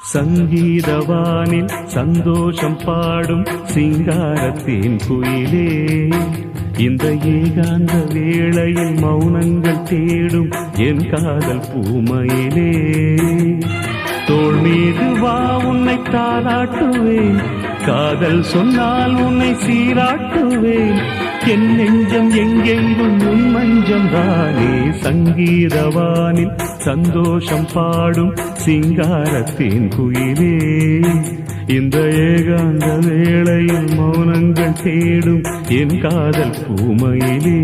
சங்கீதவானில் சந்தோஷம் பாடும் சிங்காரத்தின் குயிலே, இந்த ஏகாந்த வேளையில் மௌனங்கள் தேடும் என் காதல் பூமையிலே. தோள் மீது வா உன்னை தாளாட்டுவேன், காதல் சொன்னால் உன்னை சீராட்டுவேன். என் நெஞ்சம் எங்கெங்கும் உன் மஞ்சம் தானே. சங்கீதவானில் சந்தோஷம் பாடும் சிங்காரத்தின் குயிலே, இந்த ஏகாந்த வேளையில் மௌனங்கள் தேடும் என் காதல் பூமையிலே.